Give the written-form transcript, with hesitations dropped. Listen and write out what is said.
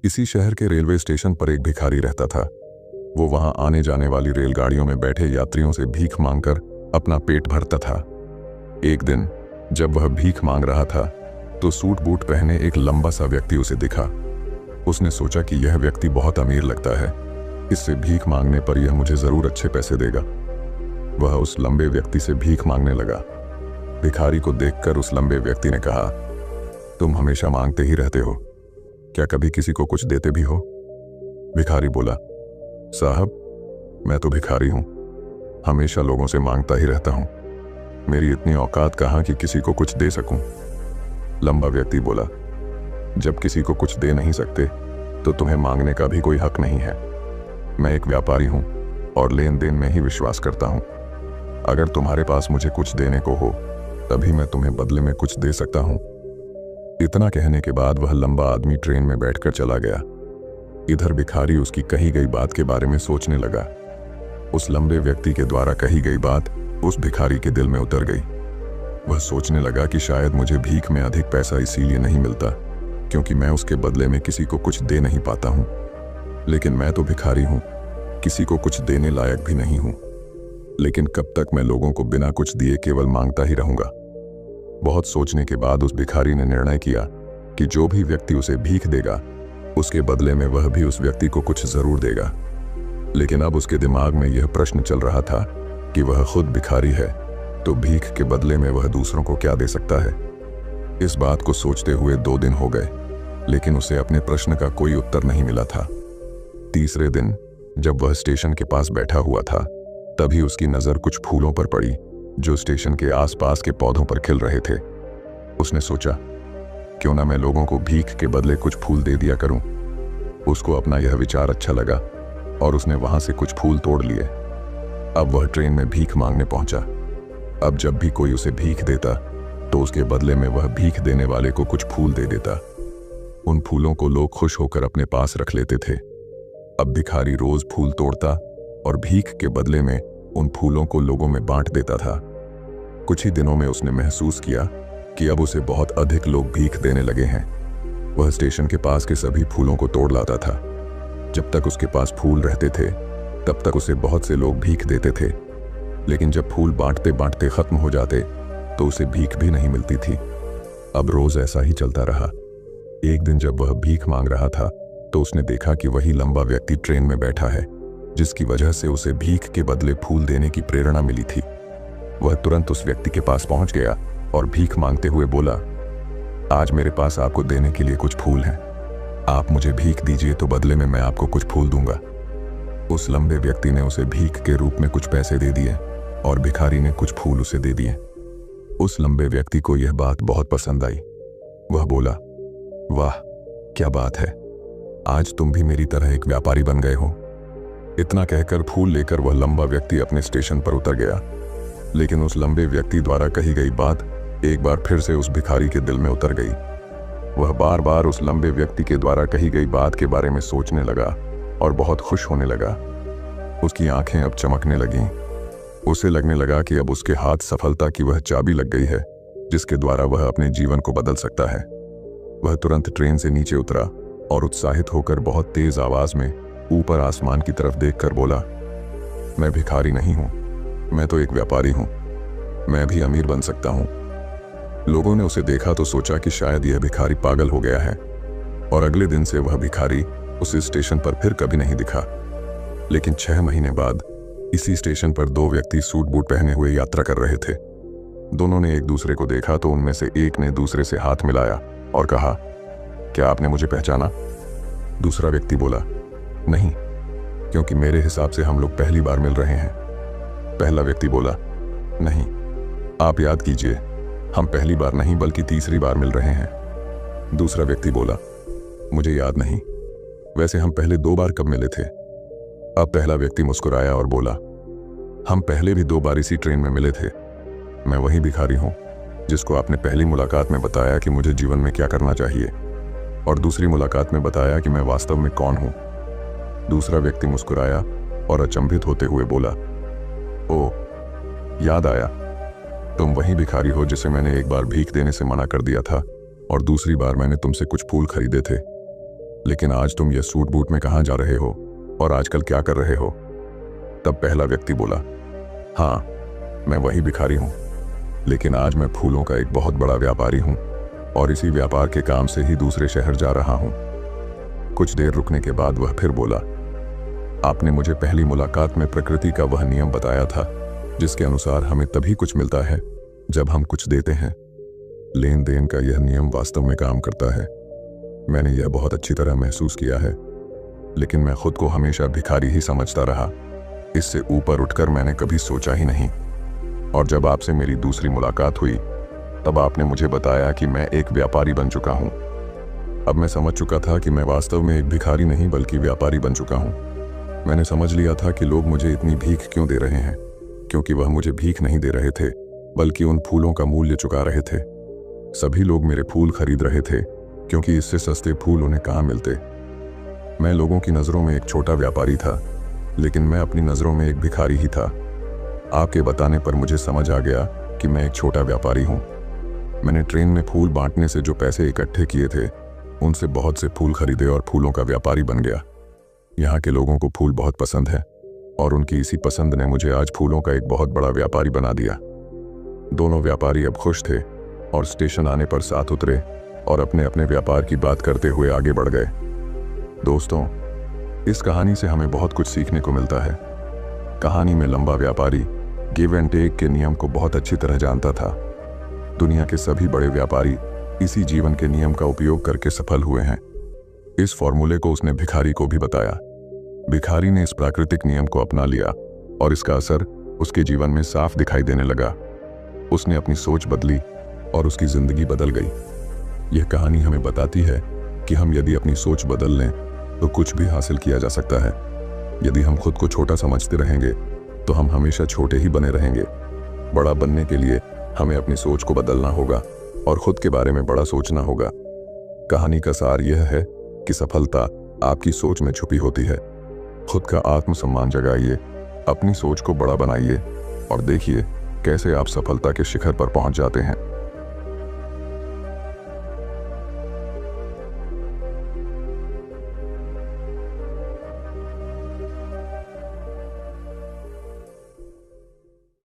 इसी शहर के रेलवे स्टेशन पर एक भिखारी रहता था। वो वहां आने जाने वाली रेलगाड़ियों में बैठे यात्रियों से भीख मांगकर अपना पेट भरता था। एक दिन जब वह भीख मांग रहा था तो सूट बूट पहने एक लंबा सा व्यक्ति उसे दिखा। उसने सोचा कि यह व्यक्ति बहुत अमीर लगता है, इससे भीख मांगने पर यह मुझे जरूर अच्छे पैसे देगा। वह उस लंबे व्यक्ति से भीख मांगने लगा। भिखारी को देखकर उस लंबे व्यक्ति ने कहा, तुम हमेशा मांगते ही रहते हो, क्या कभी किसी को कुछ देते भी हो? भिखारी बोला, साहब मैं तो भिखारी हूं, हमेशा लोगों से मांगता ही रहता हूं, मेरी इतनी औकात कहां कि किसी को कुछ दे सकूं। लंबा व्यक्ति बोला, जब किसी को कुछ दे नहीं सकते तो तुम्हें मांगने का भी कोई हक नहीं है। मैं एक व्यापारी हूं और लेन देन में ही विश्वास करता हूं। अगर तुम्हारे पास मुझे कुछ देने को हो तभी मैं तुम्हें बदले में कुछ दे सकता हूं। इतना कहने के बाद वह लंबा आदमी ट्रेन में बैठकर चला गया। इधर भिखारी उसकी कही गई बात के बारे में सोचने लगा। उस लंबे व्यक्ति के द्वारा कही गई बात उस भिखारी के दिल में उतर गई। वह सोचने लगा कि शायद मुझे भीख में अधिक पैसा इसीलिए नहीं मिलता क्योंकि मैं उसके बदले में किसी को कुछ दे नहीं पाता हूं। लेकिन मैं तो भिखारी हूं, किसी को कुछ देने लायक भी नहीं हूं। लेकिन कब तक मैं लोगों को बिना कुछ दिए केवल मांगता ही रहूंगा। बहुत सोचने के बाद उस भिखारी ने निर्णय किया कि जो भी व्यक्ति उसे भीख देगा उसके बदले में वह भी उस व्यक्ति को कुछ जरूर देगा। लेकिन अब उसके दिमाग में यह प्रश्न चल रहा था कि वह खुद भिखारी है तो भीख के बदले में वह दूसरों को क्या दे सकता है। इस बात को सोचते हुए 2 दिन हो गए, लेकिन उसे अपने प्रश्न का कोई उत्तर नहीं मिला था। तीसरे दिन जब वह स्टेशन के पास बैठा हुआ था तभी उसकी नजर कुछ फूलों पर पड़ी जो स्टेशन के आसपास के पौधों पर खिल रहे थे। उसने सोचा, क्यों ना मैं लोगों को भीख के बदले कुछ फूल दे दिया करूं। उसको अपना यह विचार अच्छा लगा और उसने वहां से कुछ फूल तोड़ लिए। अब वह ट्रेन में भीख मांगने पहुंचा। अब जब भी कोई उसे भीख देता तो उसके बदले में वह भीख देने वाले को कुछ फूल दे देता। उन फूलों को लोग खुश होकर अपने पास रख लेते थे। अब भिखारी रोज फूल तोड़ता और भीख के बदले में उन फूलों को लोगों में बांट देता था। कुछ ही दिनों में उसने महसूस किया कि अब उसे बहुत अधिक लोग भीख देने लगे हैं। वह स्टेशन के पास के सभी फूलों को तोड़ लाता था। जब तक उसके पास फूल रहते थे तब तक उसे बहुत से लोग भीख देते थे, लेकिन जब फूल बांटते बांटते खत्म हो जाते तो उसे भीख भी नहीं मिलती थी। अब रोज ऐसा ही चलता रहा। एक दिन जब वह भीख मांग रहा था तो उसने देखा कि वही लंबा व्यक्ति ट्रेन में बैठा है जिसकी वजह से उसे भीख के बदले फूल देने की प्रेरणा मिली थी। वह तुरंत उस व्यक्ति के पास पहुंच गया और भीख मांगते हुए बोला, आज मेरे पास आपको देने के लिए कुछ फूल हैं, आप मुझे भीख दीजिए तो बदले में मैं आपको कुछ फूल दूंगा। उस लंबे व्यक्ति ने उसे भीख के रूप में कुछ पैसे दे दिए और भिखारी ने कुछ फूल उसे दे दिए। उस लंबे व्यक्ति को यह बात बहुत पसंद आई। वह बोला, वाह क्या बात है, आज तुम भी मेरी तरह एक व्यापारी बन गए हो। इतना कहकर फूल लेकर वह लंबा व्यक्ति अपने स्टेशन पर उतर गया। लेकिन उस लंबे व्यक्ति द्वारा कही गई बात एक बार फिर से उस भिखारी के दिल में उतर गई। वह बार बार उस लंबे व्यक्ति के द्वारा कही गई बात के बारे में सोचने लगा और बहुत खुश होने लगा। उसकी आंखें अब चमकने लगीं। उसे लगने लगा कि अब उसके हाथ सफलता की वह चाबी लग गई है जिसके द्वारा वह अपने जीवन को बदल सकता है। वह तुरंत ट्रेन से नीचे उतरा और उत्साहित होकर बहुत तेज आवाज में ऊपर आसमान की तरफ देखकर बोला, मैं भिखारी नहीं हूं, मैं तो एक व्यापारी हूं, मैं भी अमीर बन सकता हूं। लोगों ने उसे देखा तो सोचा कि शायद यह भिखारी पागल हो गया है और अगले दिन से वह भिखारी उस स्टेशन पर फिर कभी नहीं दिखा। लेकिन 6 महीने बाद इसी स्टेशन पर 2 व्यक्ति सूट बूट पहने हुए यात्रा कर रहे थे। दोनों ने एक दूसरे को देखा तो उनमें से एक ने दूसरे से हाथ मिलाया और कहा, क्या आपने मुझे पहचाना? दूसरा व्यक्ति बोला, नहीं, क्योंकि मेरे हिसाब से हम लोग पहली बार मिल रहे हैं। पहला व्यक्ति बोला, नहीं, आप याद कीजिए, हम पहली बार नहीं बल्कि तीसरी बार मिल रहे हैं। दूसरा व्यक्ति बोला, मुझे याद नहीं, वैसे हम पहले 2 बार कब मिले थे? अब पहला व्यक्ति मुस्कुराया और बोला, हम पहले भी 2 बार इसी ट्रेन में मिले थे। मैं वही भिखारी हूं जिसको आपने पहली मुलाकात में बताया कि मुझे जीवन में क्या करना चाहिए और दूसरी मुलाकात में बताया कि मैं वास्तव में कौन हूं। दूसरा व्यक्ति मुस्कुराया और अचंभित होते हुए बोला, ओह, याद आया, तुम वही भिखारी हो जिसे मैंने एक बार भीख देने से मना कर दिया था और दूसरी बार मैंने तुमसे कुछ फूल खरीदे थे। लेकिन आज तुम ये सूट बूट में कहाँ जा रहे हो और आजकल क्या कर रहे हो? तब पहला व्यक्ति बोला, हाँ, मैं वही भिखारी हूँ, लेकिन आज मैं फूलों का एक बहुत बड़ा व्यापारी हूँ और इसी व्यापार के काम से ही दूसरे शहर जा रहा हूँ। कुछ देर रुकने के बाद वह फिर बोला, आपने मुझे पहली मुलाकात में प्रकृति का वह नियम बताया था जिसके अनुसार हमें तभी कुछ मिलता है जब हम कुछ देते हैं। लेन देन का यह नियम वास्तव में काम करता है। मैंने यह बहुत अच्छी तरह महसूस किया है, लेकिन मैं खुद को हमेशा भिखारी ही समझता रहा। इससे ऊपर उठकर मैंने कभी सोचा ही नहीं। और जब आपसे मेरी दूसरी मुलाकात हुई तब आपने मुझे बताया कि मैं एक व्यापारी बन चुका हूँ। अब मैं समझ चुका था कि मैं वास्तव में एक भिखारी नहीं बल्कि व्यापारी बन चुका हूँ। मैंने समझ लिया था कि लोग मुझे इतनी भीख क्यों दे रहे हैं, क्योंकि वह मुझे भीख नहीं दे रहे थे बल्कि उन फूलों का मूल्य चुका रहे थे। सभी लोग मेरे फूल खरीद रहे थे क्योंकि इससे सस्ते फूल उन्हें कहाँ मिलते। मैं लोगों की नज़रों में एक छोटा व्यापारी था, लेकिन मैं अपनी नज़रों में एक भिखारी ही था। आपके बताने पर मुझे समझ आ गया कि मैं एक छोटा व्यापारी हूँ। मैंने ट्रेन में फूल बांटने से जो पैसे इकट्ठे किए थे उनसे बहुत से फूल खरीदे और फूलों का व्यापारी बन गया। यहाँ के लोगों को फूल बहुत पसंद है और उनकी इसी पसंद ने मुझे आज फूलों का एक बहुत बड़ा व्यापारी बना दिया। दोनों व्यापारी अब खुश थे और स्टेशन आने पर साथ उतरे और अपने अपने व्यापार की बात करते हुए आगे बढ़ गए। दोस्तों, इस कहानी से हमें बहुत कुछ सीखने को मिलता है। कहानी में लंबा व्यापारी गिव एंड टेक के नियम को बहुत अच्छी तरह जानता था। दुनिया के सभी बड़े व्यापारी इसी जीवन के नियम का उपयोग करके सफल हुए हैं। इस फॉर्मूले को उसने भिखारी को भी बताया। भिखारी ने इस प्राकृतिक नियम को अपना लिया और इसका असर उसके जीवन में साफ दिखाई देने लगा। उसने अपनी सोच बदली और उसकी जिंदगी बदल गई। यह कहानी हमें बताती है कि हम यदि अपनी सोच बदल लें तो कुछ भी हासिल किया जा सकता है। यदि हम खुद को छोटा समझते रहेंगे तो हम हमेशा छोटे ही बने रहेंगे। बड़ा बनने के लिए हमें अपनी सोच को बदलना होगा और खुद के बारे में बड़ा सोचना होगा। कहानी का सार यह है कि सफलता आपकी सोच में छुपी होती है। खुद का आत्मसम्मान जगाइए, अपनी सोच को बड़ा बनाइए और देखिए कैसे आप सफलता के शिखर पर पहुंच जाते हैं।